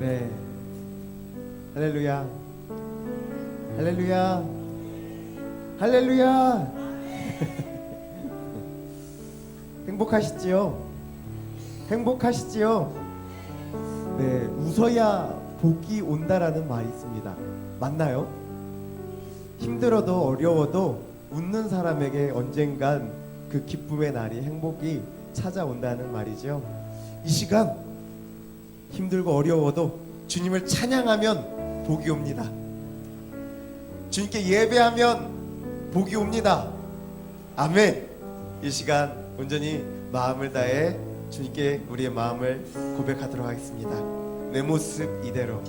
네. 할렐루야. 할렐루야. 할렐루야. 행복하시지요? 행복하시지요? 네, 웃어야 복이 온다라는 말이 있습니다. 맞나요? 힘들어도 어려워도 웃는 사람에게 언젠간 그 기쁨의 날이, 행복이 찾아온다는 말이죠. 이 시간 힘들고 어려워도 주님을 찬양하면 복이 옵니다. 주님께 예배하면 복이 옵니다. 아멘. 이 시간 온전히 마음을 다해 주님께 우리의 마음을 고백하도록 하겠습니다. 내 모습 이대로.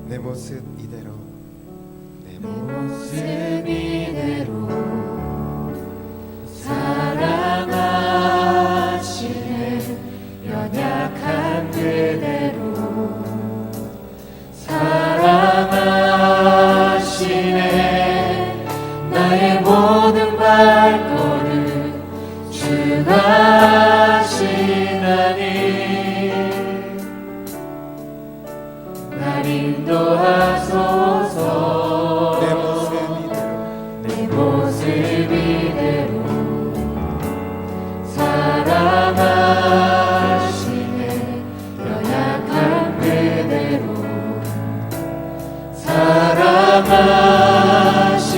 내 모습 이대로. 내 모습 이대로 사랑하시네. 연약한 그대로 사랑하시네. 나의 모든 발걸음 주가 하시나니 날 인도하소서. 내 모습 이대로. 내 모습 이대로 사랑하시네. 연약한 그대로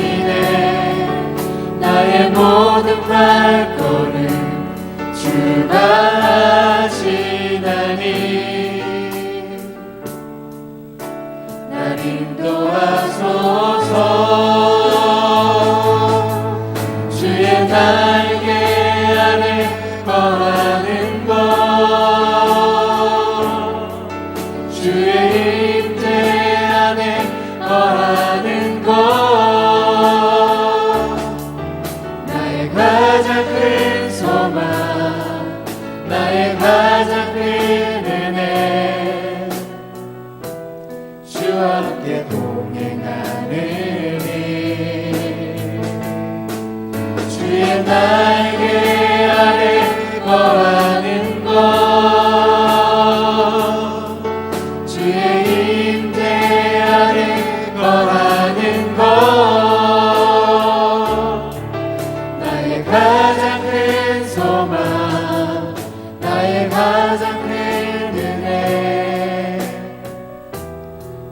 사랑하시네. 나의 모든 발걸음 주가 하시나니 날 인도하소서. 주의 날개 아래 거하는 것 주의 임재 안에 거하는 것 나의 가장 큰 소망 나의 가장 큰 은혜 주와 함께 동행하느니 주의 날개 아래 거하는 것 주의 임재 아래 거하는 것 나의 가장 큰 소망 나의 가장 큰 은혜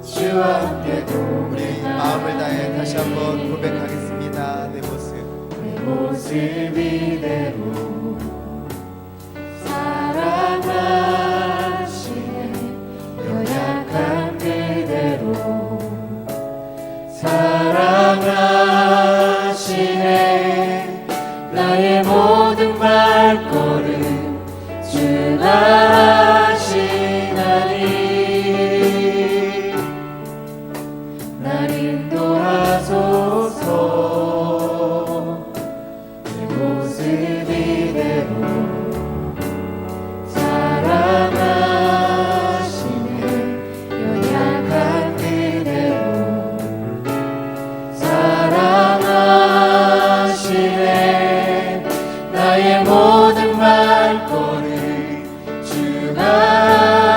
주와 함께 우리 마음을 다해 다시 한번 고백하겠습니다. 내 모습. 내 모습 이대로 사랑하시네. 연약한 그대로 사랑하시네. 나의 모든 발걸음 주가 하시나니 날 인도하소서. 내 모습 이대로 사랑하시네. 연약한 그대로 사랑하시네. 나의 모든 발걸음 주가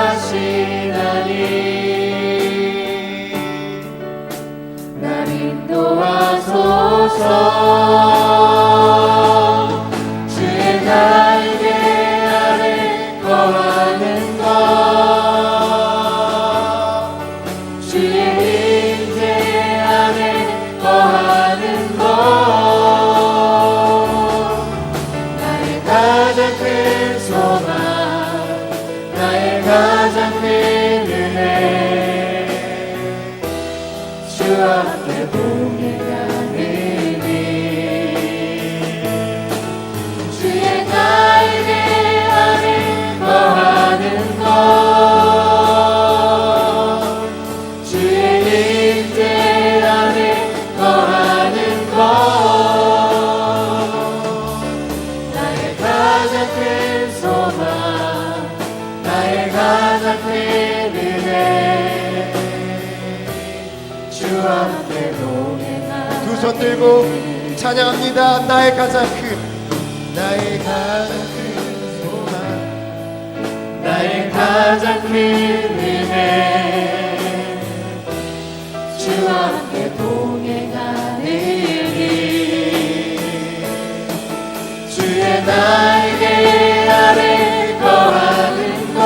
하시나니 날 인도하소서. 주의 날개 아래 거하는 것 주의 임재 안에 거하는 것 나의 가장 큰 소망 나의 가장 큰 은혜 주와 함께 동행하느니 주의 날개 아래 거하는 것 주의 임재 안에 거하는 것 나의 가장 큰 소망 나의 가장 큰 은혜 주와 함께 동행하느니 손 들고 찬양합니다. 나의 가장 큰 소망, 나의 가장 큰 은혜 주와 함께 동행하는 길 주의 날개 아래 거하는 것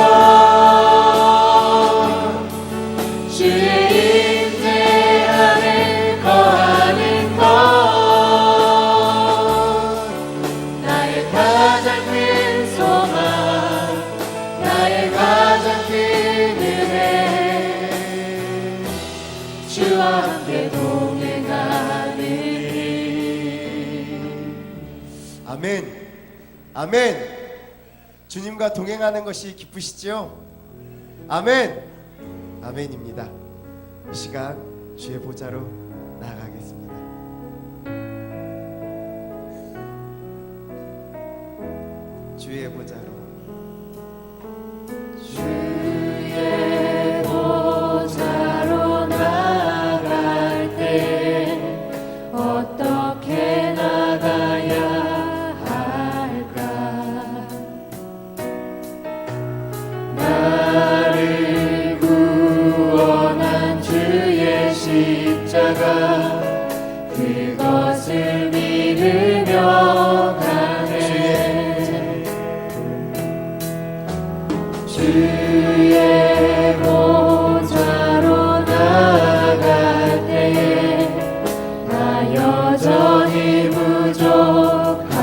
주의 임재 아래 거하는 것 나의 가장 큰 소망 나의 가장 큰 은혜 주와 함께 동행하는 아멘. 아멘. 주님과 동행하는 것이 기쁘시죠? 아멘. 아멘입니다. 이 시간 주의 보좌로 나아가겠습니다. 주의 보좌로. 주의 보좌로 나아갈 때 어떻게 나가야 할까 나를 구원한 주의 십자가 그것을 믿으며 가네 주의 보좌로 나아갈 때에 나 여전히 부족하다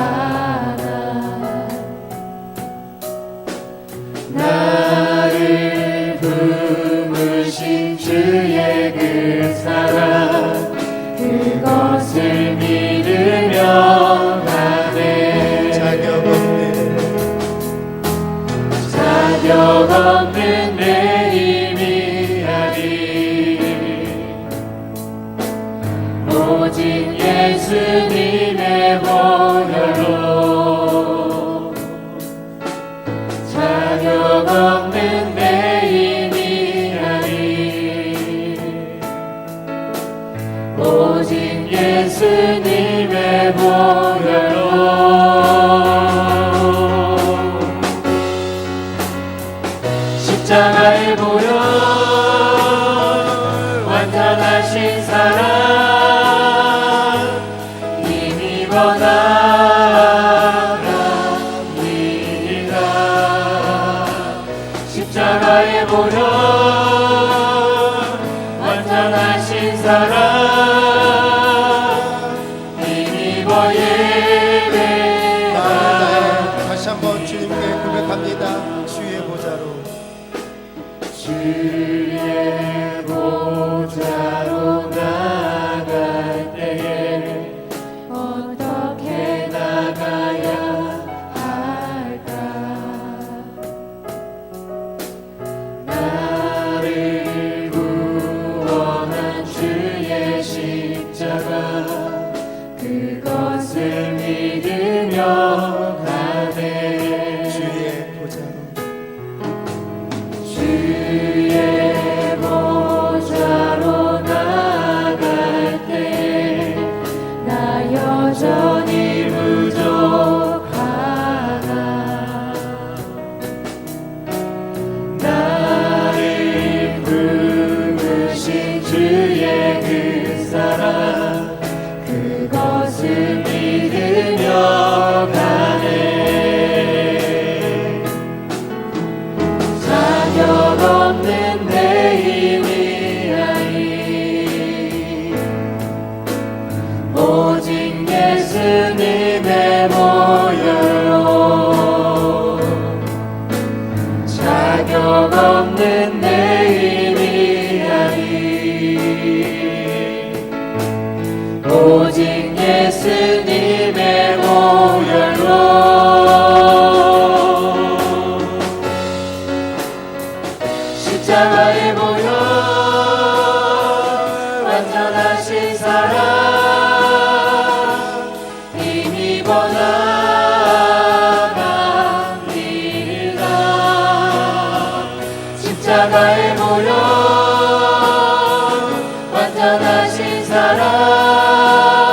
나를 품으신 주의 그 사랑 그것을 믿으며 가네 자격 없는 내 힘이 아니 오직 예수님의 보혈로 자격 없는 내 힘이 아니 오직 예수님의 보혈로 십자가의 보혈 완전하신 사랑 힘입어 나갑니다 십자가의 보혈 완전하신 사랑 힘입어 예배하다 다시 한번 주님께 고백합니다. 주의 보좌로. 주의 보좌로 나갈 때에 어떻게 나가야 할까 나를 구원한 주의 십자가 그것을 믿으며 가네 주의 보좌로. 주의 보좌로 나갈 때 나 여전히 부족하다 나를 품으신 주의 그 사랑 그것을 믿으며 가네 자격 없는 내 힘이 아니 오직 예수님의 보혈로 자격 없는 내 힘이 아니 오직 예수님의 보혈로 십자가의 보혈 완전하신 사랑 힘입어 나갑니다 십자가의 보혈 완전하신 사랑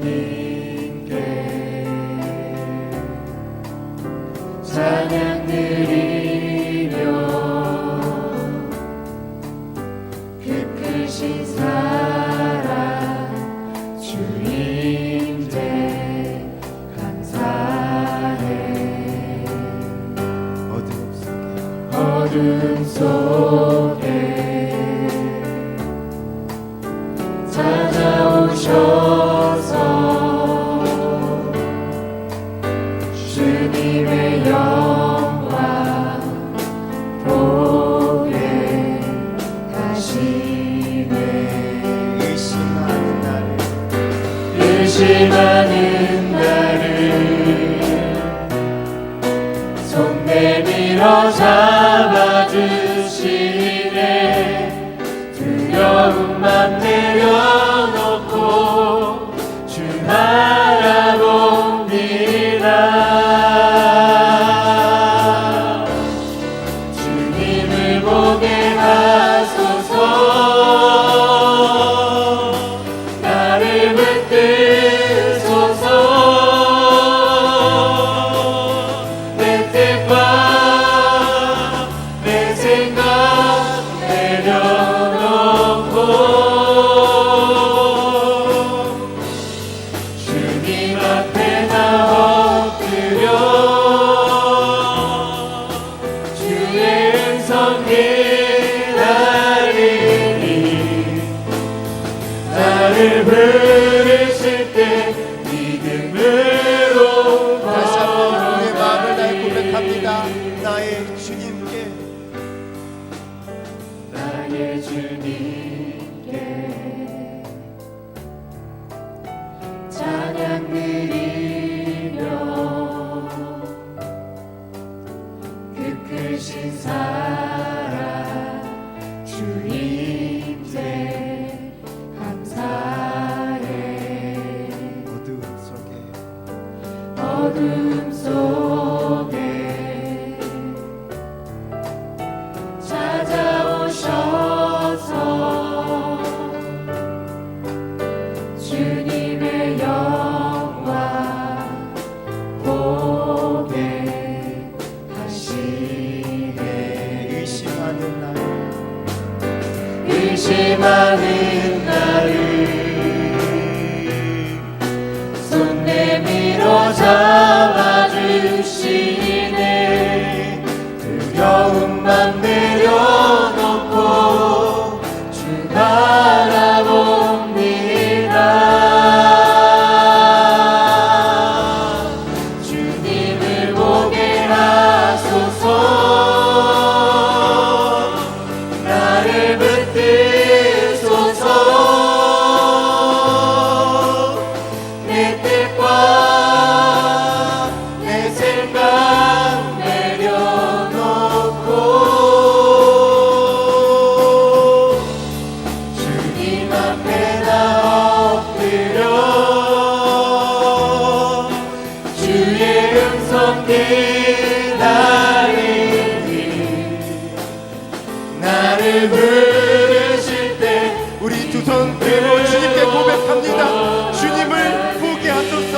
주님께 찬양 드리며 그 크신 사랑 주님께 감사해. 어둠 속에 찾아오셔서 주님의 영광 보게 하시네. 의심하는 나를 손 내밀어 잡아주시네. 두려움만 내려놓고 주 바라봅니다. 주님을 보게 하소서. 나를 붙드소서. 내 뜻과 내 생각 내려놓고 주님 앞에 나 엎드려 주의 음성 기다리니. 나를 부르실 때 믿음으로 다시 한번 우리의 마음을 다해 고백합니다. 나의 주님께, 나의 주님께 찬양 드리며 그 크신 사랑 주님께 감사해. 어둠 속에 찾아오셔서 주님의 영광 보게 하시네. 의심하는 나를 손 내밀어 잡아주시네. 두려움만 내려놓고 주 바라봅니다. 주님을 보게 하소서. 나를 붙드소서. 내 뜻과 내 생각 내려놓고 주님 앞에 나 엎드려 주의 음성 기다리니. 나를 부르실 때 우리 두 손 들고 주님께 고백합니다. 주님을 보게 하소서.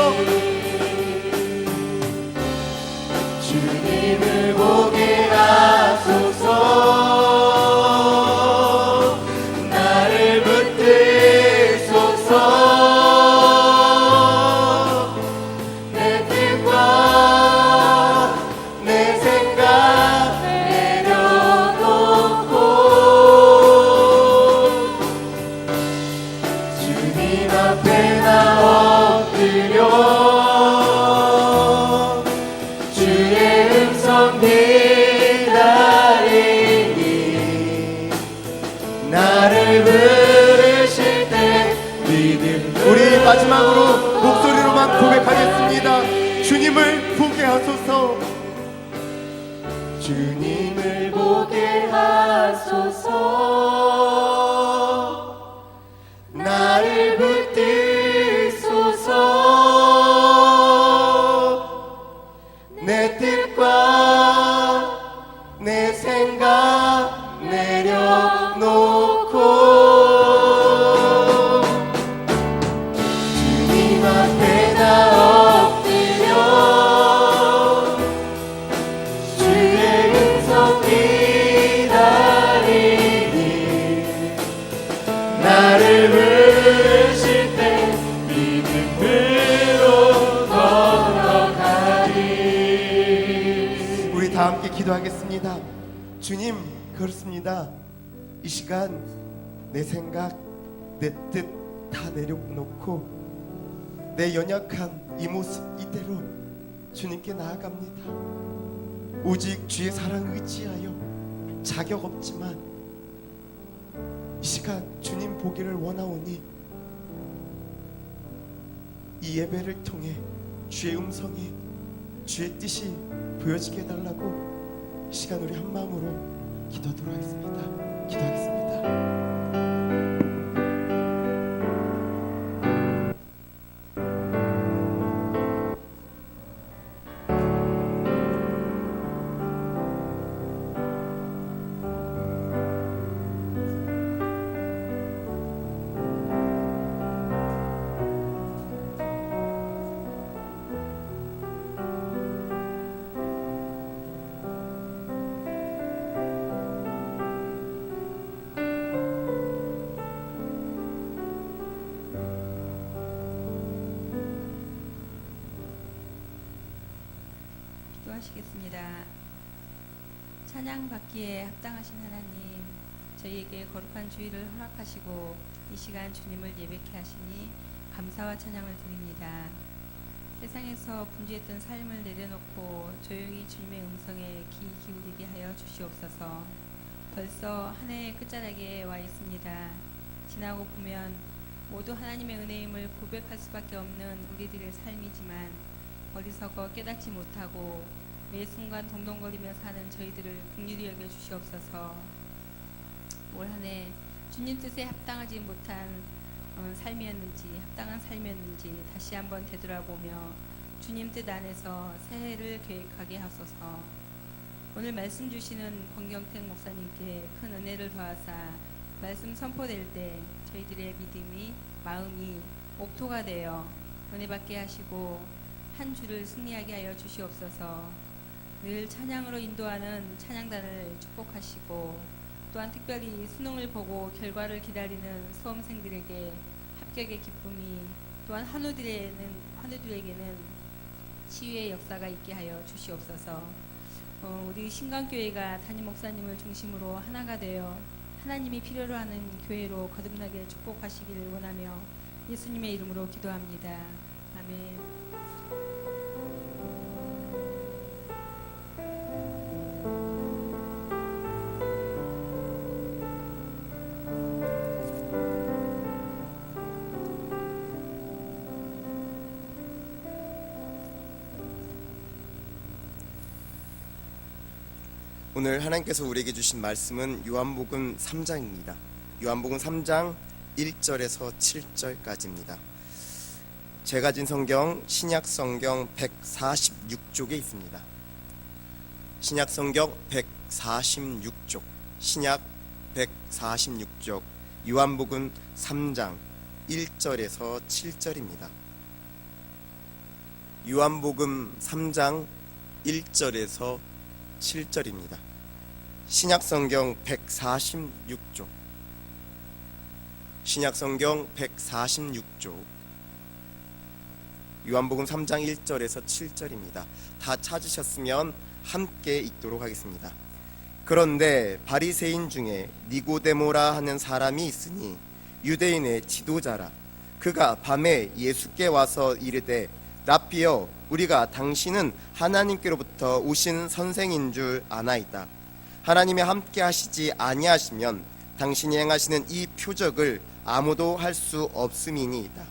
주님을 보게 하소서. 나를 붙드소서. 내 뜻과 내 생각 내려놓고 주님 앞에 나 엎드려 주의 음성 기다리니. 나를 부르실 때 믿음. 우리 마지막으로 목소리로만 고백하겠습니다. 주님을 보게 하소서. 주님을 보게 하소서. 나를 붙드소서. 내 뜻과 내 생각 내려놓고 주님 기도하겠습니다. 주님, 그렇습니다. 이 시간 내 생각, 내 뜻 다 내려놓고 내 연약한 이 모습 이대로 주님께 나아갑니다. 오직 주의 사랑 의지하여 자격 없지만 이 시간 주님 보기를 원하오니 이 예배를 통해 주의 음성이, 주의 뜻이 보여지게 해달라고 이 시간 우리 한 마음으로 기도하도록 하겠습니다. 기도하겠습니다. 기도하시겠습니다. 찬양 받기에 합당하신 하나님, 저희에게 거룩한 주일을 허락하시고 이 시간 주님을 예배케 하시니 감사와 찬양을 드립니다. 세상에서 분주했던 삶을 내려놓고 조용히 주님의 음성에 귀 기울이게 하여 주시옵소서. 벌써 한 해의 끝자락에 와 있습니다. 지나고 보면 모두 하나님의 은혜임을 고백할 수밖에 없는 우리들의 삶이지만 어리석어 깨닫지 못하고 매 순간 동동거리며 사는 저희들을 긍휼히 여겨 주시옵소서. 올 한 해 주님 뜻에 합당하지 못한 삶이었는지, 합당한 삶이었는지 다시 한번 되돌아보며 주님 뜻 안에서 새해를 계획하게 하소서. 오늘 말씀 주시는 권경택 목사님께 큰 은혜를 더하사 말씀 선포될 때 저희들의 믿음이, 마음이 옥토가 되어 은혜 받게 하시고 한 주를 승리하게 하여 주시옵소서. 늘 찬양으로 인도하는 찬양단을 축복하시고 또한 특별히 수능을 보고 결과를 기다리는 수험생들에게 합격의 기쁨이, 또한 환우들에게는 치유의 역사가 있게 하여 주시옵소서. 우리 신강교회가 담임 목사님을 중심으로 하나가 되어 하나님이 필요로 하는 교회로 거듭나게 축복하시기를 원하며 예수님의 이름으로 기도합니다. 아멘. 오늘 하나님께서 우리에게 주신 말씀은 요한복음 3장입니다. 요한복음 3장 1절에서 7절까지입니다. 제가 진 성경 신약 성경 146쪽에 있습니다. 신약 성경 146쪽, 신약 146쪽, 요한복음 3장 1절에서 7절입니다. 요한복음 3장 1절에서 7절입니다. 신약성경 146쪽, 신약성경 146쪽, 요한복음 3장 1절에서 7절입니다. 다 찾으셨으면 함께 읽도록 하겠습니다. 그런데 바리새인 중에 니고데모라 하는 사람이 있으니 유대인의 지도자라. 그가 밤에 예수께 와서 이르되 라피여, 우리가 당신은 하나님께로부터 오신 선생인 줄 아나이다. 하나님이 함께 하시지 아니하시면 당신이 행하시는 이 표적을 아무도 할 수 없음이니이다.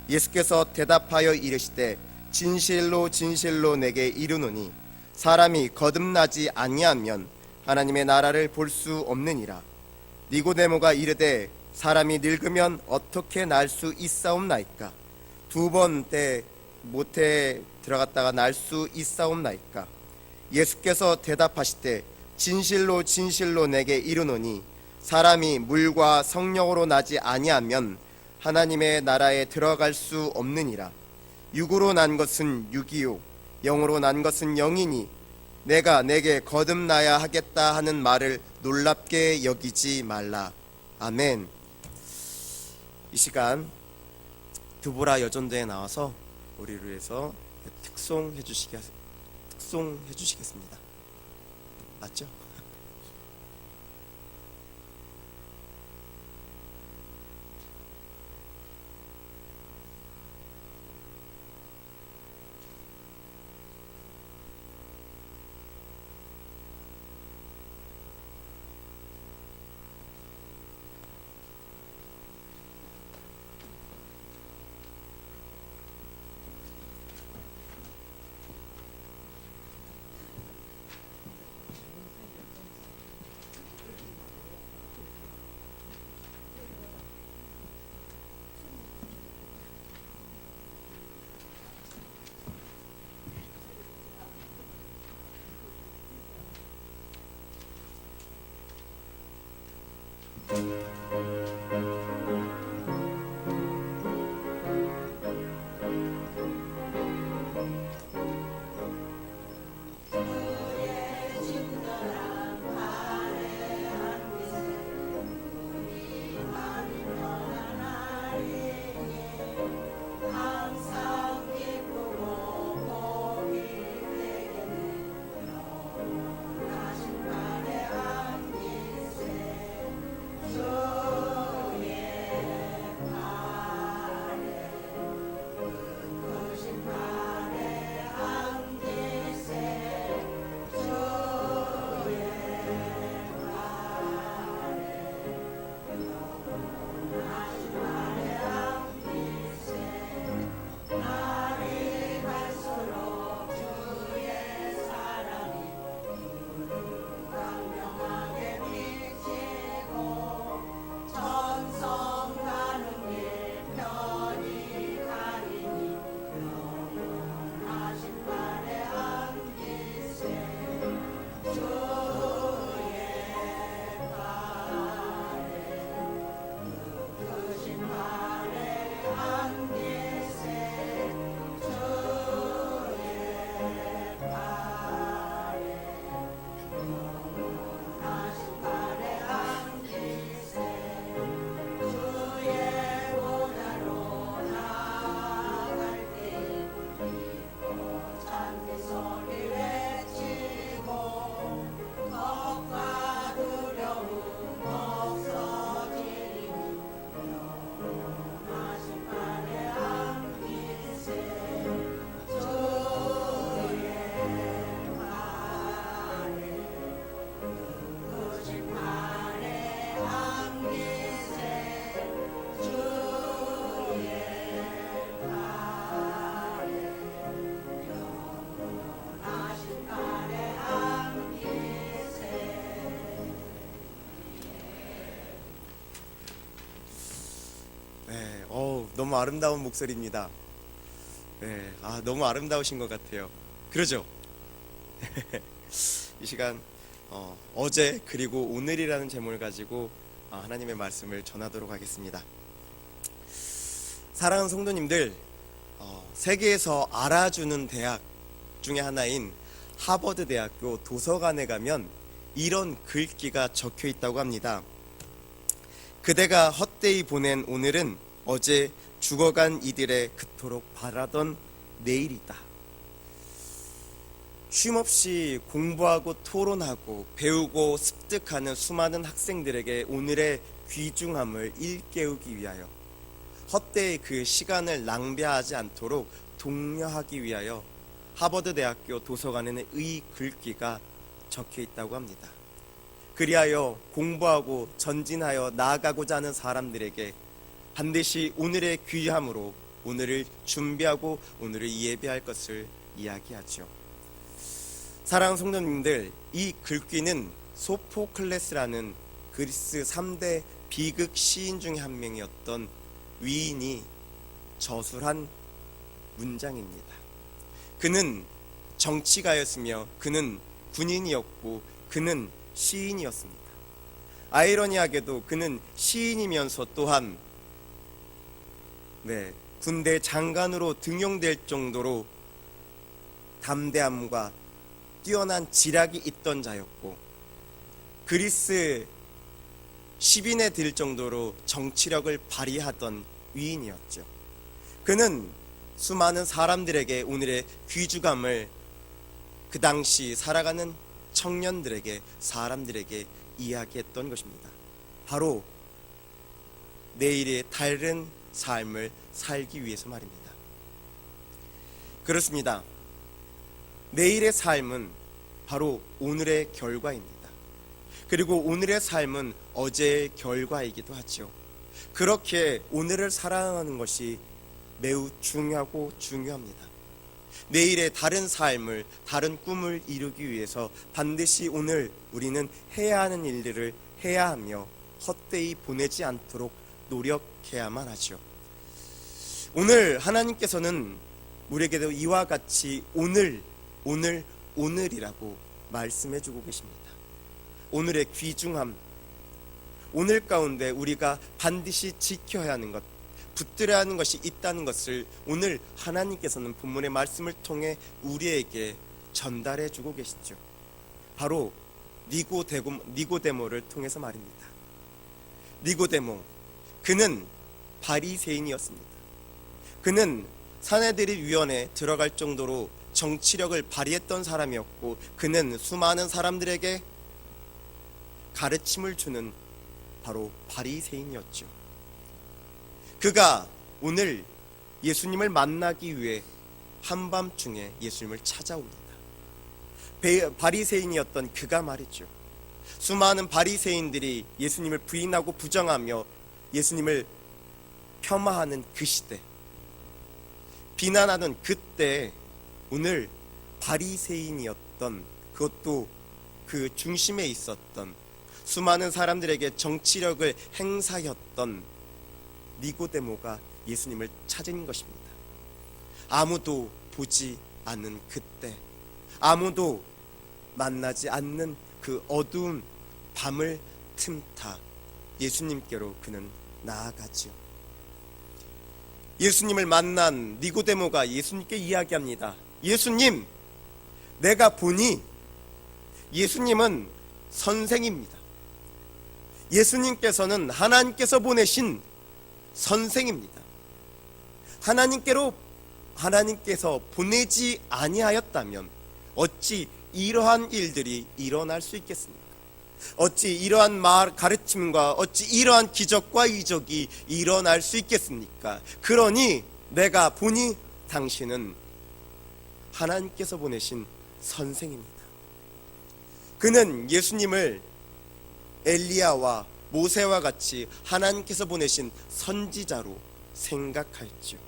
예수께서 대답하여 이르시되 진실로 진실로 내게 이르노니 사람이 거듭나지 아니하면 하나님의 나라를 볼 수 없느니라. 니고데모가 이르되 사람이 늙으면 어떻게 날 수 있사옵나이까? 두 번 모태에 들어갔다가 날 수 있사옵나이까? 예수께서 대답하시되 진실로 진실로 내게 이르노니 사람이 물과 성령으로 나지 아니하면 하나님의 나라에 들어갈 수 없느니라. 육으로 난 것은 육이요 영으로 난 것은 영이니 내가 내게 거듭나야 하겠다 하는 말을 놀랍게 여기지 말라. 아멘. 이 시간 드보라 여전대에 나와서 우리를 위해서 특송해 주시겠습니다. 맞죠? 네, 너무 아름다운 목소리입니다. 네, 너무 아름다우신 것 같아요. 그러죠? 이 시간 어제 그리고 오늘이라는 제목을 가지고 하나님의 말씀을 전하도록 하겠습니다. 사랑하는 성도님들, 세계에서 알아주는 대학 중에 하나인 하버드 대학교 도서관에 가면 이런 글귀가 적혀 있다고 합니다. 그대가 헛되이 보낸 오늘은 어제 죽어간 이들의 그토록 바라던 내일이다. 쉼없이 공부하고 토론하고 배우고 습득하는 수많은 학생들에게 오늘의 귀중함을 일깨우기 위하여, 헛되이 그 시간을 낭비하지 않도록 독려하기 위하여 하버드 대학교 도서관에는 이 글귀가 적혀 있다고 합니다. 그리하여 공부하고 전진하여 나아가고자 하는 사람들에게 반드시 오늘의 귀함으로 오늘을 준비하고 오늘을 예배할 것을 이야기하죠. 사랑하는 성도님들, 이 글귀는 소포클레스라는 그리스 3대 비극 시인 중에 한 명이었던 위인이 저술한 문장입니다. 그는 정치가였으며 그는 군인이었고 그는 시인이었습니다. 아이러니하게도 그는 시인이면서 또한 군대 장관으로 등용될 정도로 담대함과 뛰어난 지략이 있던 자였고, 그리스 10인에 들 정도로 정치력을 발휘하던 위인이었죠. 그는 수많은 사람들에게 오늘의 귀주감을 그 당시 살아가는 청년들에게, 사람들에게 이야기했던 것입니다. 바로 내일의 다른 삶을 살기 위해서 말입니다. 그렇습니다. 내일의 삶은 바로 오늘의 결과입니다. 그리고 오늘의 삶은 어제의 결과이기도 하죠. 그렇게 오늘을 살아가는 것이 매우 중요하고 중요합니다. 내일의 다른 삶을, 다른 꿈을 이루기 위해서 반드시 오늘 우리는 해야 하는 일들을 해야 하며 헛되이 보내지 않도록 노력해야만 하죠. 오늘 하나님께서는 우리에게도 이와 같이 오늘이라고 말씀해 주고 계십니다. 오늘의 귀중함, 오늘 가운데 우리가 반드시 지켜야 하는 것, 붙들어야 하는 것이 있다는 것을 오늘 하나님께서는 본문의 말씀을 통해 우리에게 전달해 주고 계시죠. 바로 니고데모를 통해서 말입니다. 니고데모, 그는 바리새인이었습니다. 그는 산헤드린 위원회에 들어갈 정도로 정치력을 발휘했던 사람이었고, 그는 수많은 사람들에게 가르침을 주는 바로 바리새인이었죠. 그가 오늘 예수님을 만나기 위해 한밤중에 예수님을 찾아옵니다. 바리새인이었던 그가 말이죠. 수많은 바리새인들이 예수님을 부인하고 부정하며 예수님을 폄하하는 그 시대, 비난하는 그때 오늘 바리새인이었던, 그것도 그 중심에 있었던 수많은 사람들에게 정치력을 행사했던 니고데모가 예수님을 찾은 것입니다. 아무도 보지 않는 그때, 아무도 만나지 않는 그 어두운 밤을 틈타 예수님께로 그는 나아가죠. 예수님을 만난 니고데모가 예수님께 이야기합니다. 예수님, 내가 보니 예수님은 선생입니다. 예수님께서는 하나님께서 보내신 선생입니다. 하나님께서 보내지 아니하였다면 어찌 이러한 일들이 일어날 수 있겠습니까? 어찌 이러한 가르침과 어찌 이러한 기적과 이적이 일어날 수 있겠습니까? 그러니 내가 보니 당신은 하나님께서 보내신 선생입니다. 그는 예수님을 엘리야와 모세와 같이 하나님께서 보내신 선지자로 생각하였죠.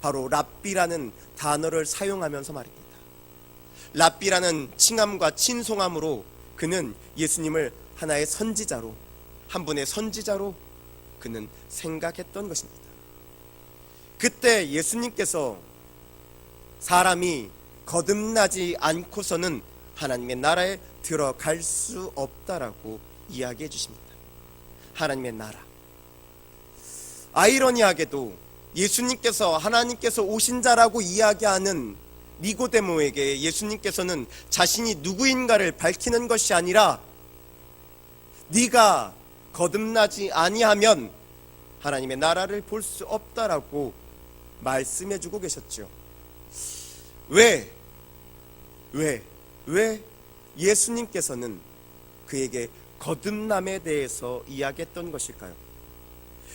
바로 랍비라는 단어를 사용하면서 말입니다. 랍비라는 칭함과 친송함으로 그는 예수님을 하나의 선지자로, 한 분의 선지자로 그는 생각했던 것입니다. 그때 예수님께서 사람이 거듭나지 않고서는 하나님의 나라에 들어갈 수 없다라고 이야기해 주십니다. 하나님의 나라. 아이러니하게도 예수님께서 하나님께서 오신 자라고 이야기하는 니고데모에게 예수님께서는 자신이 누구인가를 밝히는 것이 아니라 네가 거듭나지 아니하면 하나님의 나라를 볼 수 없다라고 말씀해 주고 계셨죠. 왜 예수님께서는 그에게 거듭남에 대해서 이야기했던 것일까요?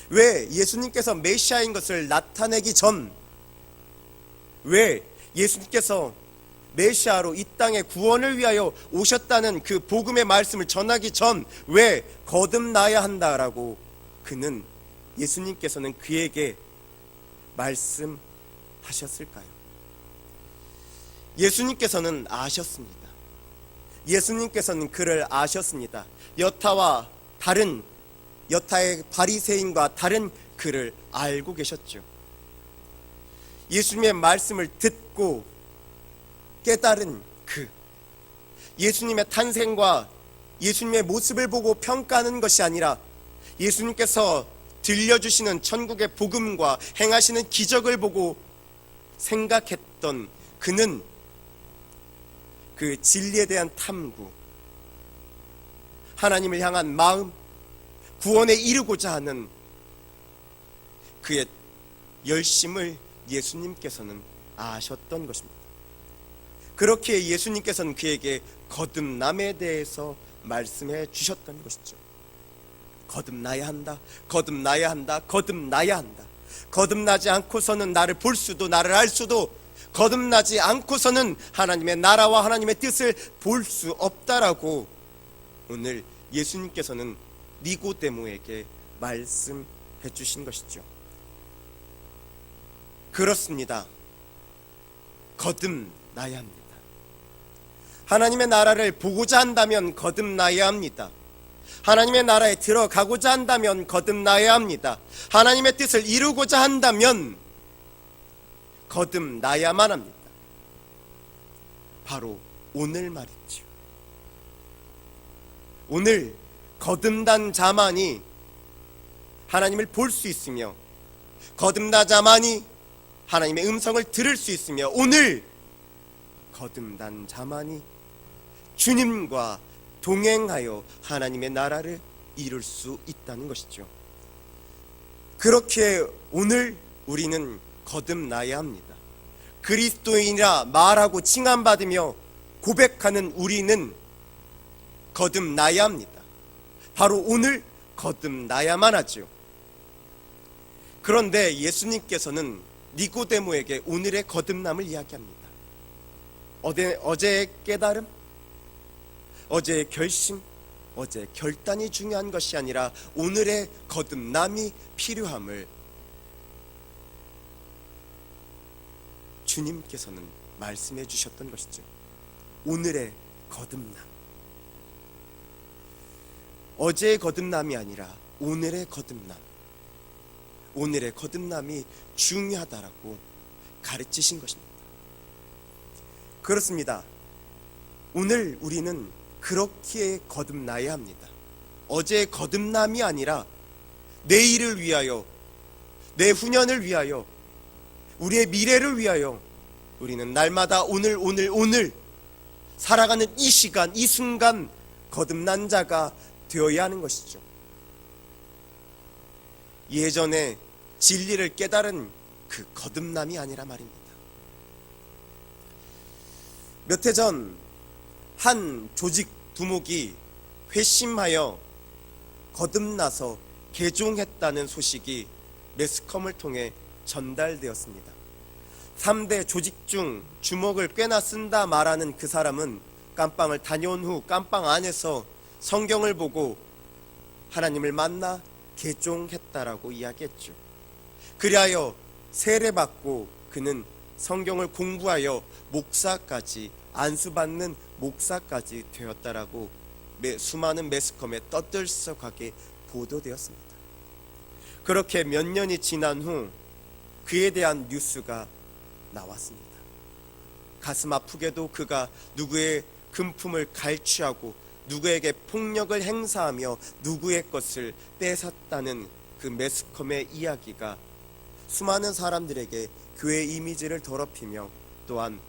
왜 예수님께서 메시아인 것을 나타내기 전, 왜 예수님께서 메시아로 이 땅에 구원을 위하여 오셨다는 그 복음의 말씀을 전하기 전 왜 거듭나야 한다라고 그는, 예수님께서는 그에게 말씀하셨을까요? 예수님께서는 아셨습니다. 예수님께서는 그를 아셨습니다. 여타의 바리새인과 다른 그를 알고 계셨죠. 예수님의 말씀을 듣고 깨달은 예수님의 탄생과 예수님의 모습을 보고 평가하는 것이 아니라 예수님께서 들려주시는 천국의 복음과 행하시는 기적을 보고 생각했던 그는 그 진리에 대한 탐구, 하나님을 향한 마음, 구원에 이르고자 하는 그의 열심을 예수님께서는 아셨던 것입니다. 그렇게 예수님께서는 그에게 거듭남에 대해서 말씀해 주셨던 것이죠. 거듭나야 한다. 거듭나야 한다. 거듭나야 한다. 거듭나지 않고서는 나를 볼 수도 나를 알 수도, 거듭나지 않고서는 하나님의 나라와 하나님의 뜻을 볼 수 없다라고 오늘 예수님께서는 니고데모에게 말씀해 주신 것이죠. 그렇습니다. 거듭나야 합니다. 하나님의 나라를 보고자 한다면 거듭나야 합니다. 하나님의 나라에 들어가고자 한다면 거듭나야 합니다. 하나님의 뜻을 이루고자 한다면 거듭나야만 합니다. 바로 오늘 말이죠. 오늘 거듭난 자만이 하나님을 볼 수 있으며, 거듭난 자만이 하나님의 음성을 들을 수 있으며, 오늘 거듭난 자만이 주님과 동행하여 하나님의 나라를 이룰 수 있다는 것이죠. 그렇게 오늘 우리는 거듭나야 합니다. 그리스도인이라 말하고 칭함받으며 고백하는 우리는 거듭나야 합니다. 바로 오늘 거듭나야만 하죠. 그런데 예수님께서는 니고데모에게 오늘의 거듭남을 이야기합니다. 어제의 깨달음, 어제의 결심, 어제의 결단이 중요한 것이 아니라 오늘의 거듭남이 필요함을 주님께서는 말씀해 주셨던 것이죠. 오늘의 거듭남, 어제의 거듭남이 아니라 오늘의 거듭남, 오늘의 거듭남이 중요하다라고 가르치신 것입니다. 그렇습니다. 오늘 우리는 그렇게 거듭나야 합니다. 어제의 거듭남이 아니라 내일을 위하여, 내 후년을 위하여, 우리의 미래를 위하여 우리는 날마다 오늘 살아가는 이 시간, 이 순간 거듭난 자가 되어야 하는 것이죠. 예전에 진리를 깨달은 그 거듭남이 아니라 말입니다. 몇 해 전 한 조직 두목이 회심하여 거듭나서 개종했다는 소식이 매스컴을 통해 전달되었습니다. 3대 조직 중 주먹을 꽤나 쓴다 말하는 그 사람은 깜빵을 다녀온 후 깜빵 안에서 성경을 보고 하나님을 만나 개종했다라고 이야기했죠. 그리하여 세례받고 그는 성경을 공부하여 목사까지, 안수받는 목사까지 되었다라고 수많은 매스컴에 떠들썩하게 보도되었습니다. 그렇게 몇 년이 지난 후 그에 대한 뉴스가 나왔습니다. 가슴 아프게도 그가 누구의 금품을 갈취하고 누구에게 폭력을 행사하며 누구의 것을 뺏었다는 그 매스컴의 이야기가 수많은 사람들에게 교회 이미지를 더럽히며 또한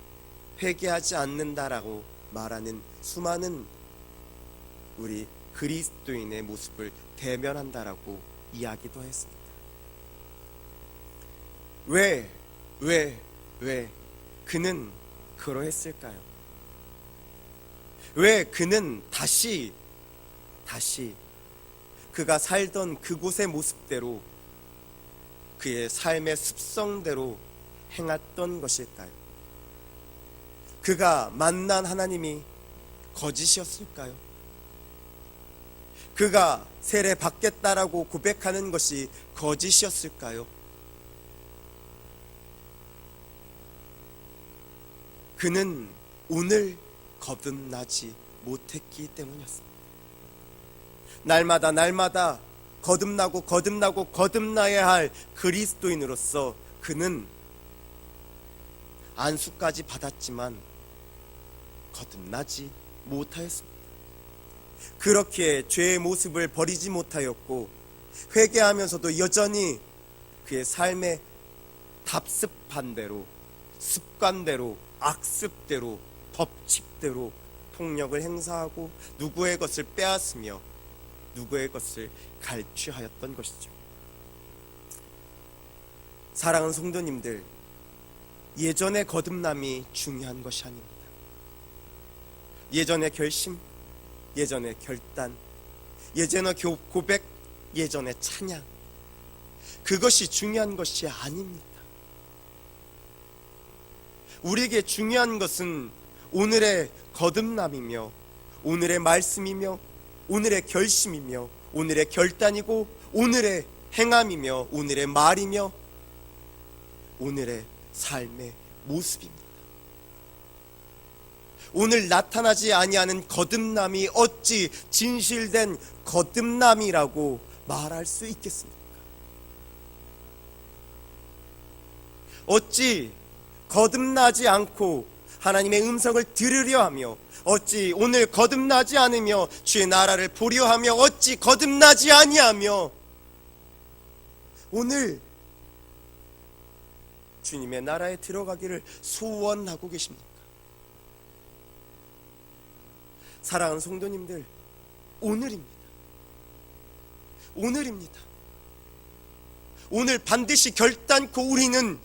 회개하지 않는다라고 말하는 수많은 우리 그리스도인의 모습을 대면한다라고 이야기도 했습니다. 왜 그는 그러했을까요? 왜 그는 다시 그가 살던 그곳의 모습대로, 그의 삶의 습성대로 행했던 것일까요? 그가 만난 하나님이 거짓이었을까요? 그가 세례 받겠다라고 고백하는 것이 거짓이었을까요? 그는 오늘 거듭나지 못했기 때문이었습니다. 날마다 거듭나야 할 그리스도인으로서 그는 안수까지 받았지만 거듭나지 못하였습니다. 그렇게 죄의 모습을 버리지 못하였고 회개하면서도 여전히 그의 삶의 답습한 대로, 습관대로, 악습대로, 법칙대로 폭력을 행사하고 누구의 것을 빼앗으며 누구의 것을 갈취하였던 것이죠. 사랑하는 성도님들, 예전의 거듭남이 중요한 것이 아닙니다. 예전의 결심, 예전의 결단, 예전의 고백, 예전의 찬양, 그것이 중요한 것이 아닙니다. 우리에게 중요한 것은 오늘의 거듭남이며 오늘의 말씀이며 오늘의 결심이며 오늘의 결단이고 오늘의 행함이며 오늘의 말이며 오늘의 삶의 모습입니다. 오늘 나타나지 아니하는 거듭남이 어찌 진실된 거듭남이라고 말할 수 있겠습니까? 어찌 거듭나지 않고 하나님의 음성을 들으려 하며 어찌 오늘 거듭나지 않으며 주의 나라를 보려 하며 어찌 거듭나지 아니하며 오늘 주님의 나라에 들어가기를 소원하고 계십니까? 사랑하는 성도님들, 오늘입니다. 오늘입니다. 오늘 반드시 결단코 우리는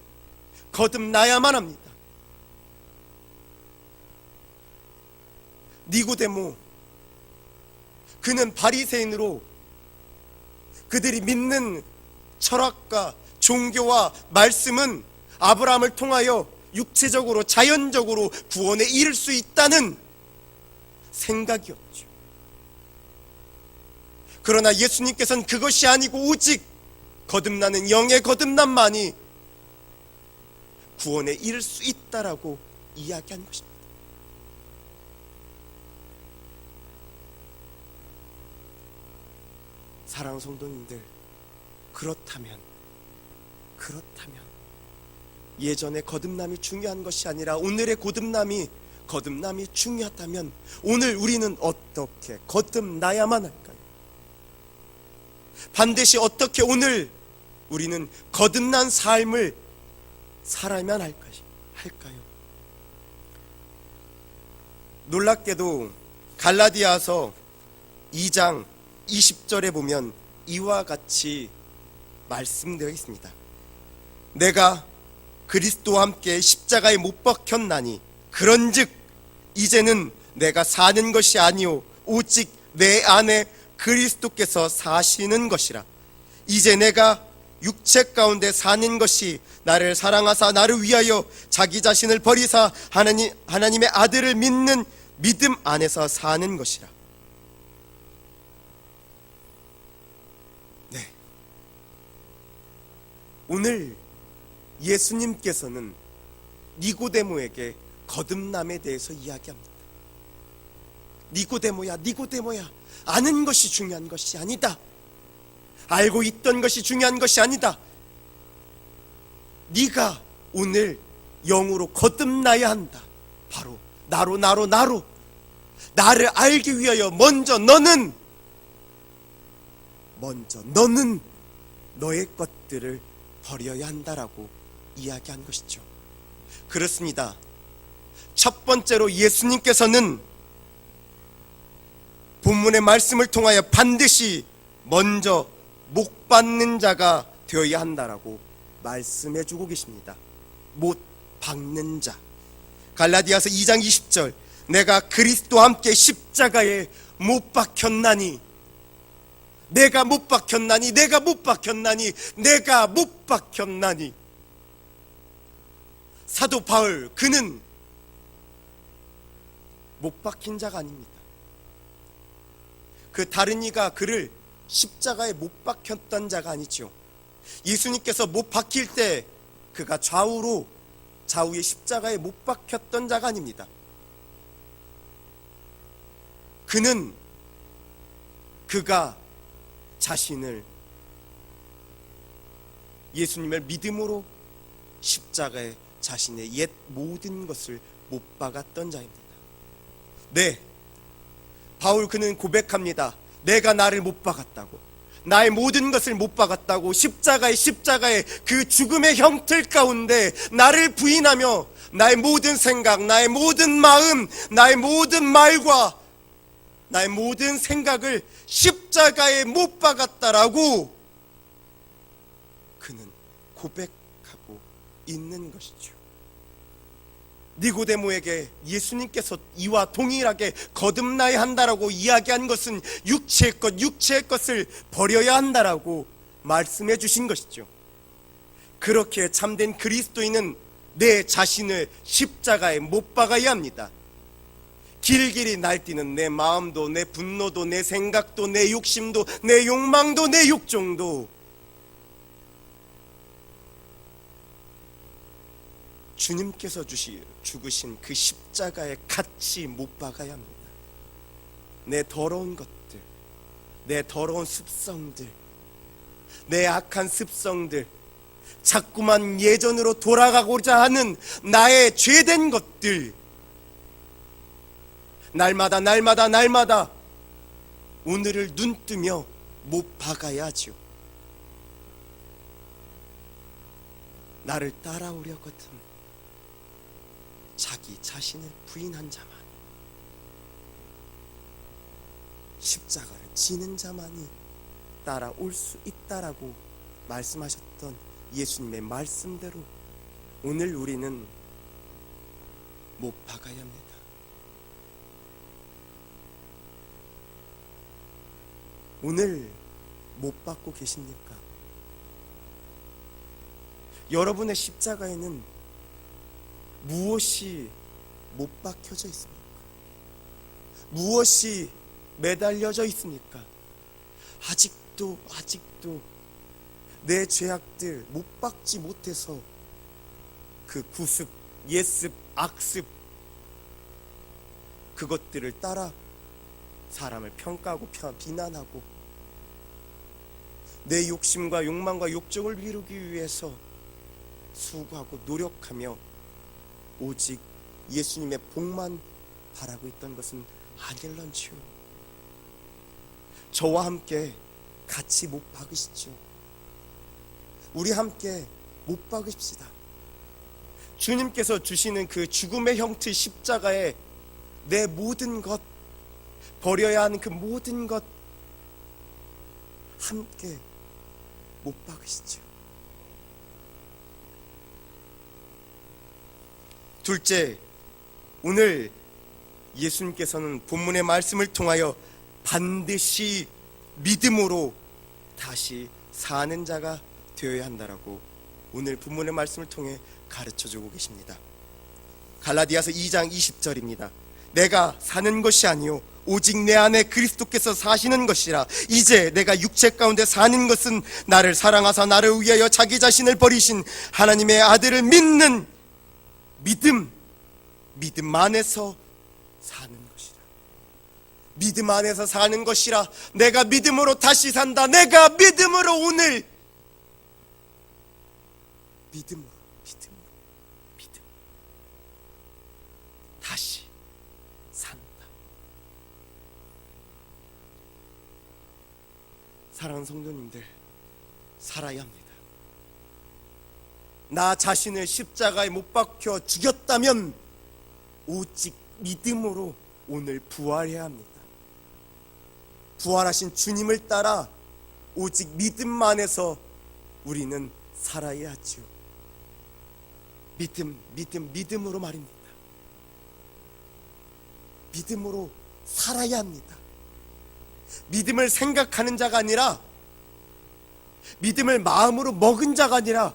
거듭나야만 합니다. 니고데모, 그는 바리새인으로 그들이 믿는 철학과 종교와 말씀은 아브라함을 통하여 육체적으로 자연적으로 구원에 이를 수 있다는 생각이었죠. 그러나 예수님께서는 그것이 아니고 오직 거듭나는 영의 거듭남만이 구원에 이를 수 있다라고 이야기한 것입니다. 사랑하는 성도님들, 그렇다면 예전의 거듭남이 중요한 것이 아니라 오늘의 거듭남이 중요하다면 오늘 우리는 어떻게 거듭나야만 할까요? 반드시 어떻게 오늘 우리는 거듭난 삶을 살아야만 할까요? 놀랍게도 갈라디아서 2장 20절에 보면 이와 같이 말씀되어 있습니다. 내가 그리스도와 함께 십자가에 못 박혔나니 그런즉 이제는 내가 사는 것이 아니요 오직 내 안에 그리스도께서 사시는 것이라. 이제 내가 육체 가운데 사는 것이 나를 사랑하사 나를 위하여 자기 자신을 버리사 하나님의 아들을 믿는 믿음 안에서 사는 것이라. 네, 오늘 예수님께서는 니고데모에게 거듭남에 대해서 이야기합니다. 니고데모야, 아는 것이 중요한 것이 아니다. 알고 있던 것이 중요한 것이 아니다. 네가 오늘 영으로 거듭나야 한다. 바로 나로 나를 알기 위하여 먼저 너는 너의 것들을 버려야 한다라고 이야기한 것이죠. 그렇습니다. 첫 번째로 예수님께서는 본문의 말씀을 통하여 반드시 먼저 못 박는 자가 되어야 한다라고 말씀해 주고 계십니다. 못 박는 자. 갈라디아서 2장 20절, 내가 그리스도와 함께 십자가에 못 박혔나니, 내가 못 박혔나니. 사도 바울, 그는 못 박힌 자가 아닙니다. 그 다른 이가 그를 십자가에 못 박혔던 자가 아니죠. 예수님께서 못 박힐 때 그가 좌우의 십자가에 못 박혔던 자가 아닙니다. 그가 자신을 예수님을 믿음으로 십자가에 자신의 옛 모든 것을 못 박았던 자입니다. 네, 바울 그는 고백합니다. 내가 나를 못 박았다고, 나의 모든 것을 못 박았다고, 십자가에 그 죽음의 형틀 가운데 나를 부인하며 나의 모든 생각, 나의 모든 마음, 나의 모든 말과 나의 모든 생각을 십자가에 못 박았다라고 그는 고백하고 있는 것이죠. 니고데모에게 예수님께서 이와 동일하게 거듭나야 한다라고 이야기한 것은 육체의 것을 버려야 한다라고 말씀해 주신 것이죠. 그렇게 참된 그리스도인은 내 자신을 십자가에 못 박아야 합니다. 길길이 날뛰는 내 마음도, 내 분노도, 내 생각도, 내 욕심도, 내 욕망도, 내 욕정도 주님께서 죽으신 그 십자가에 같이 못 박아야 합니다. 내 더러운 것들, 내 더러운 습성들, 내 악한 습성들, 자꾸만 예전으로 돌아가고자 하는 나의 죄된 것들, 날마다 오늘을 눈뜨며 못 박아야지요. 나를 따라오려거든 자기 자신을 부인한 자만이, 십자가를 지는 자만이 따라올 수 있다라고 말씀하셨던 예수님의 말씀대로 오늘 우리는 못 박아야 합니다. 오늘 못 박고 계십니까? 여러분의 십자가에는 무엇이 못 박혀져 있습니까? 무엇이 매달려져 있습니까? 아직도 내 죄악들 못 박지 못해서 그 구습, 예습, 악습 그것들을 따라 사람을 평가하고 비난하고 내 욕심과 욕망과 욕정을 이루기 위해서 수고하고 노력하며 오직 예수님의 복만 바라고 있던 것은 아닐런지요. 저와 함께 같이 못 박으시죠. 우리 함께 못 박읍시다. 주님께서 주시는 그 죽음의 형태 십자가에 내 모든 것, 버려야 하는 그 모든 것 함께 못 박으시죠. 둘째, 오늘 예수님께서는 본문의 말씀을 통하여 반드시 믿음으로 다시 사는 자가 되어야 한다라고 오늘 본문의 말씀을 통해 가르쳐주고 계십니다. 갈라디아서 2장 20절입니다. 내가 사는 것이 아니요 오직 내 안에 그리스도께서 사시는 것이라. 이제 내가 육체 가운데 사는 것은 나를 사랑하사 나를 위하여 자기 자신을 버리신 하나님의 아들을 믿는 믿음 안에서 사는 것이라. 믿음 안에서 사는 것이라. 내가 믿음으로 다시 산다. 내가 믿음으로 오늘 믿음 다시 산다. 사랑하는 성도님들, 살아야 합니다. 나 자신을 십자가에 못 박혀 죽였다면 오직 믿음으로 오늘 부활해야 합니다. 부활하신 주님을 따라 오직 믿음만에서 우리는 살아야 하지요. 믿음으로 말입니다. 믿음으로 살아야 합니다. 믿음을 생각하는 자가 아니라, 믿음을 마음으로 먹은 자가 아니라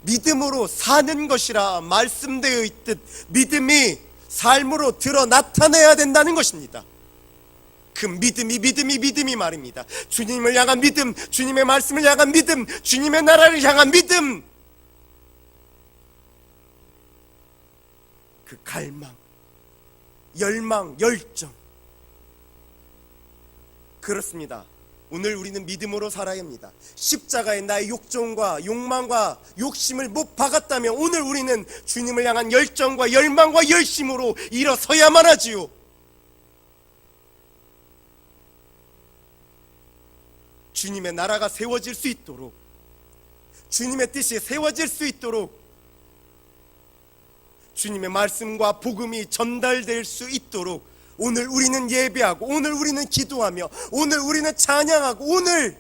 믿음으로 사는 것이라 말씀되어 있듯 믿음이 삶으로 드러 나타내야 된다는 것입니다. 그 믿음이 말입니다. 주님을 향한 믿음, 주님의 말씀을 향한 믿음, 주님의 나라를 향한 믿음, 그 갈망, 열망, 열정. 그렇습니다. 오늘 우리는 믿음으로 살아야 합니다. 십자가에 나의 욕정과 욕망과 욕심을 못 박았다면 오늘 우리는 주님을 향한 열정과 열망과 열심으로 일어서야만 하지요. 주님의 나라가 세워질 수 있도록, 주님의 뜻이 세워질 수 있도록, 주님의 말씀과 복음이 전달될 수 있도록 오늘 우리는 예배하고, 오늘 우리는 기도하며, 오늘 우리는 찬양하고, 오늘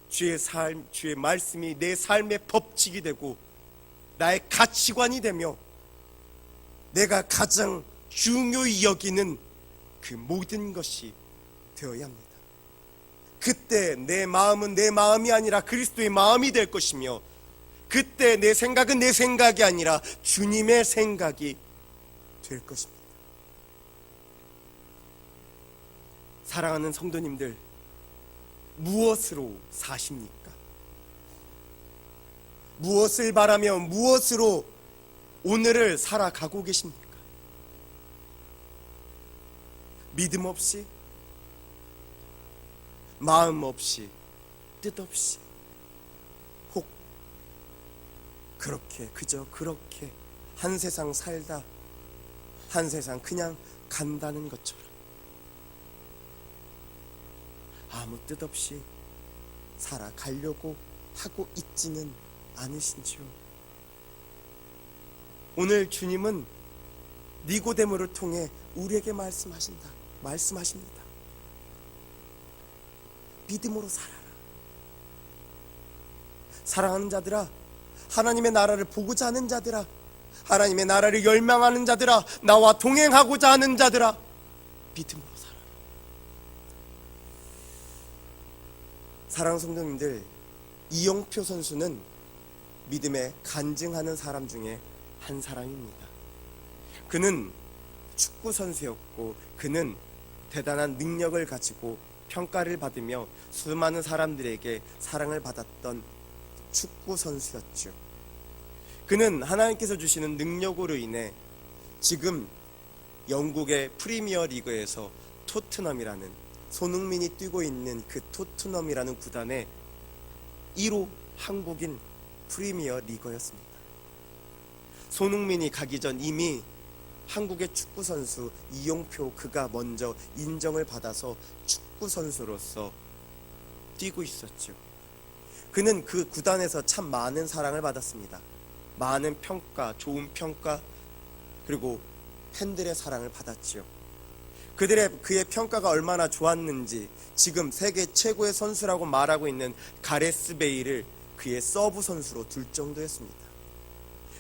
주의 말씀이 내 삶의 법칙이 되고 나의 가치관이 되며 내가 가장 중요히 여기는 그 모든 것이 되어야 합니다. 그때 내 마음은 내 마음이 아니라 그리스도의 마음이 될 것이며, 그때 내 생각은 내 생각이 아니라 주님의 생각이 될 것입니다. 사랑하는 성도님들, 무엇으로 사십니까? 무엇을 바라며 무엇으로 오늘을 살아가고 계십니까? 믿음 없이, 마음 없이, 뜻 없이, 혹 그렇게, 그저 그렇게 한 세상 살다 한 세상 그냥 간다는 것처럼 아무 뜻 없이 살아가려고 하고 있지는 않으신지요? 오늘 주님은 니고데모를 통해 우리에게 말씀하십니다. 믿음으로 살아라. 사랑하는 자들아, 하나님의 나라를 보고자 하는 자들아, 하나님의 나라를 열망하는 자들아, 나와 동행하고자 하는 자들아, 믿음으로 살아라. 사랑하는 성도님들, 이영표 선수는 믿음에 간증하는 사람 중에 한 사람입니다. 그는 축구 선수였고, 그는 대단한 능력을 가지고 평가를 받으며 수많은 사람들에게 사랑을 받았던 축구 선수였죠. 그는 하나님께서 주시는 능력으로 인해 지금 영국의 프리미어 리그에서 토트넘이라는, 손흥민이 뛰고 있는 그 토트넘이라는 구단의 1호 한국인 프리미어 리거였습니다. 손흥민이 가기 전 이미 한국의 축구 선수 이용표, 그가 먼저 인정을 받아서 축구 선수로서 뛰고 있었죠. 그는 그 구단에서 참 많은 사랑을 받았습니다. 많은 평가, 좋은 평가, 그리고 팬들의 사랑을 받았죠. 그의 평가가 얼마나 좋았는지 지금 세계 최고의 선수라고 말하고 있는 가레스 베일을 그의 서브 선수로 둘 정도였습니다.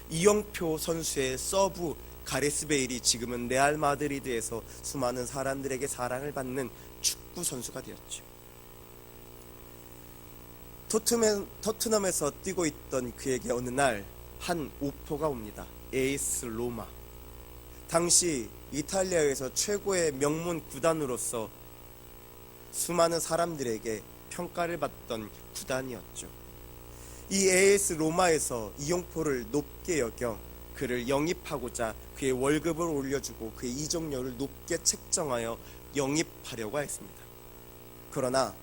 이영표 선수의 서브 가레스 베일이 지금은 레알 마드리드에서 수많은 사람들에게 사랑을 받는 축구 선수가 되었죠. 토트넘에서 뛰고 있던 그에게 어느 날 한 오퍼가 옵니다. 에이스 로마, 당시 이탈리아에서 최고의 명문 구단으로서 수많은 사람들에게 평가를 받던 구단이었죠. 이 AS 로마에서 이용표를 높게 여겨 그를 영입하고자 그의 월급을 올려주고 그의 이적료를 높게 책정하여 영입하려고 했습니다. 그러나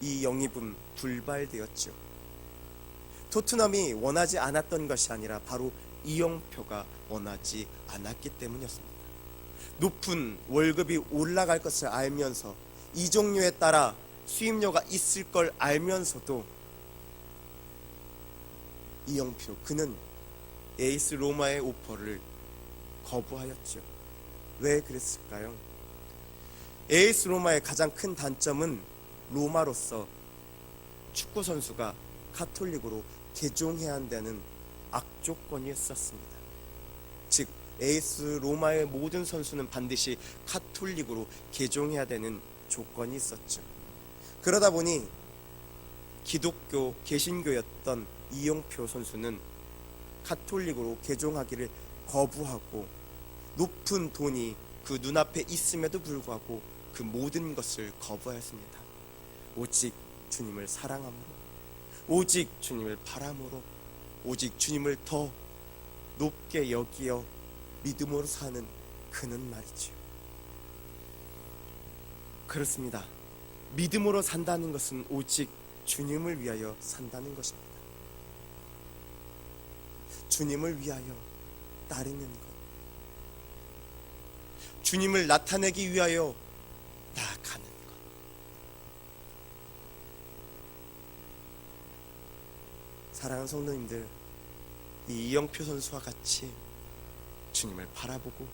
이 영입은 불발되었죠. 토트넘이 원하지 않았던 것이 아니라 바로 이영표가 원하지 않았기 때문이었습니다. 높은 월급이 올라갈 것을 알면서, 이적료에 따라 수입료가 있을 걸 알면서도 이영표, 그는 에이스 로마의 오퍼를 거부하였죠. 왜 그랬을까요? 에이스 로마의 가장 큰 단점은 로마로서 축구 선수가 가톨릭으로 개종해야 한다는 악조건이었습니다. 즉 에이스 로마의 모든 선수는 반드시 가톨릭으로 개종해야 되는 조건이 있었죠. 그러다 보니 기독교 개신교였던 이용표 선수는 가톨릭으로 개종하기를 거부하고, 높은 돈이 그 눈앞에 있음에도 불구하고 그 모든 것을 거부하였습니다. 오직 주님을 사랑함으로, 오직 주님을 바람으로, 오직 주님을 더 높게 여기어 믿음으로 사는 그는 말이죠. 그렇습니다. 믿음으로 산다는 것은 오직 주님을 위하여 산다는 것입니다. 주님을 위하여 따르는 것, 주님을 나타내기 위하여 나아가는 것. 사랑하는 성도님들, 이 이영표 선수와 같이 주님을 바라보고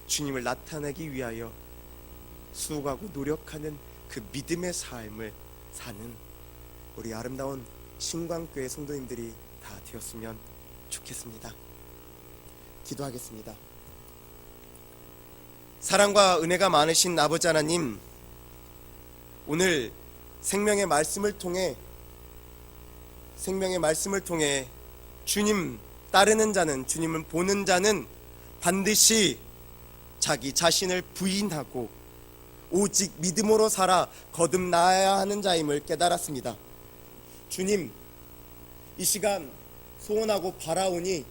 주님을 나타내기 위하여 수고하고 노력하는 그 믿음의 삶을 사는 우리 아름다운 신광교회 성도님들이 다 되었으면 좋겠습니다. 기도하겠습니다. 사랑과 은혜가 많으신 아버지 하나님, 오늘 생명의 말씀을 통해 주님 따르는 자는, 주님을 보는 자는 반드시 자기 자신을 부인하고 오직 믿음으로 살아 거듭나야 하는 자임을 깨달았습니다. 주님, 이 시간 소원하고 바라오니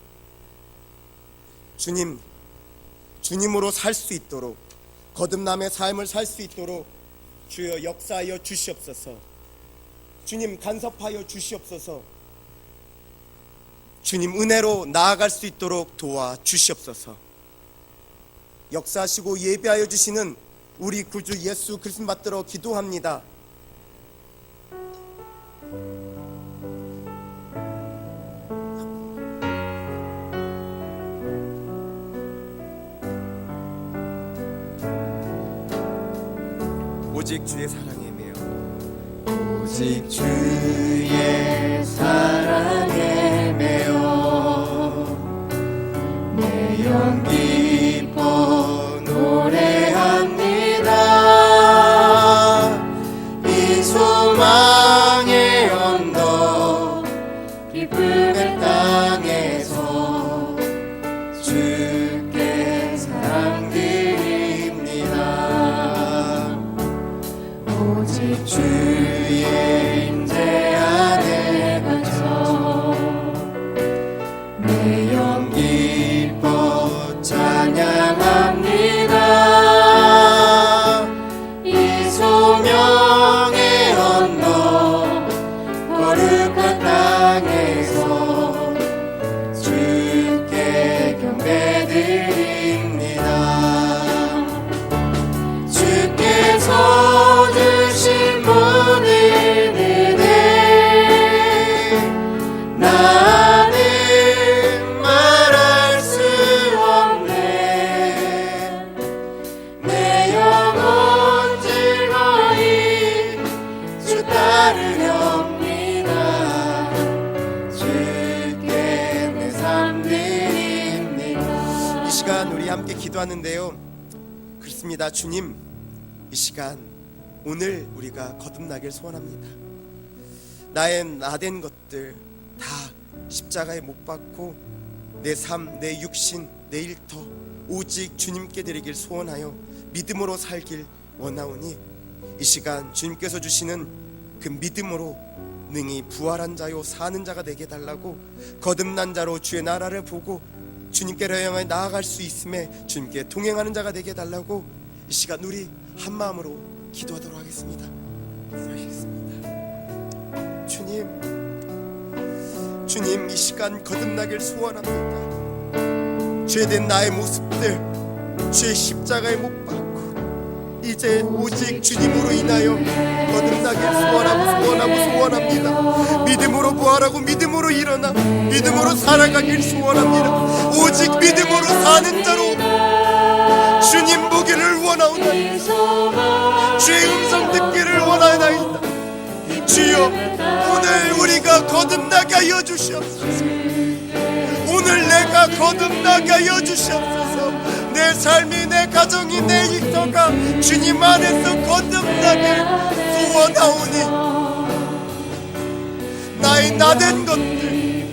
주님으로 살 수 있도록, 거듭남의 삶을 살 수 있도록 주여 역사하여 주시옵소서. 주님 간섭하여 주시옵소서. 주님 은혜로 나아갈 수 있도록 도와 주시옵소서. 역사하시고 예배하여 주시는 우리 구주 예수 그리스도 받들어 기도합니다. 오직 주의 사랑에 매여, 오직 주의 사랑에 매여 내 영 기뻐 노래합니다. 이 소망의 언덕 기쁨의 땅에서 주께 사랑드립니다. 오직 주의 임재 안에 갇혀 내 영 기뻐 찬양합니다. 이 소명의 언덕 거룩한 땅에서 주께 경배드립니다. 주께서 주신 모든 은혜 나는 말할 수 없네. 내 영혼 즐거이 주 따르렵니다. 주께 내 삶 드립니다. 이 시간 우리 함께 기도하는데요, 그렇습니다. 주님, 이 시간 오늘 우리가 거듭나길 소원합니다. 나의 나된 것들 다 십자가에 못 박고 내 삶, 내 육신, 내 일터 오직 주님께 드리길 소원하여 믿음으로 살길 원하오니 이 시간 주님께서 주시는 그 믿음으로 능히 부활한 자요 사는 자가 되게 해달라고, 거듭난 자로 주의 나라를 보고 주님께로 향해 나아갈 수 있음에 주님께 동행하는 자가 되게 해달라고 이 시간 우리 한 마음으로 기도하도록 하겠습니다. 기도하겠습니다. 주님, 이 시간 거듭나길 소원합니다. 죄된 나의 모습들 주의 십자가에 못 박고 이제 오직 주님으로 인하여 거듭나길 소원합니다. 믿음으로 부활하고 믿음으로 일어나 믿음으로 살아가길 소원합니다. 오직 믿음으로 사는 자로 주님 보기를 원하오나이다. 주의 음성 듣기를 원하오나이다. 주여, 오늘 우리가 거듭나게 하여 주시옵소서. 오늘 내가 거듭나게 하여 주시옵소서. 내 삶이, 내 가정이, 내 일터가 주님 안에서 거듭나길 소원하오니 나의 나된 것들,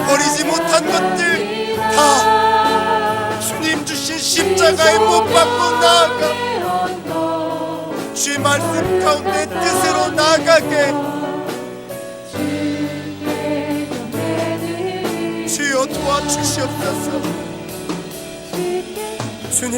버리지 못한 것들 다 주님 주신 십자가에 못 박고 나아가 주의 말씀 가운데 뜻으로 나아가게 주여 도와주시옵소서. 주님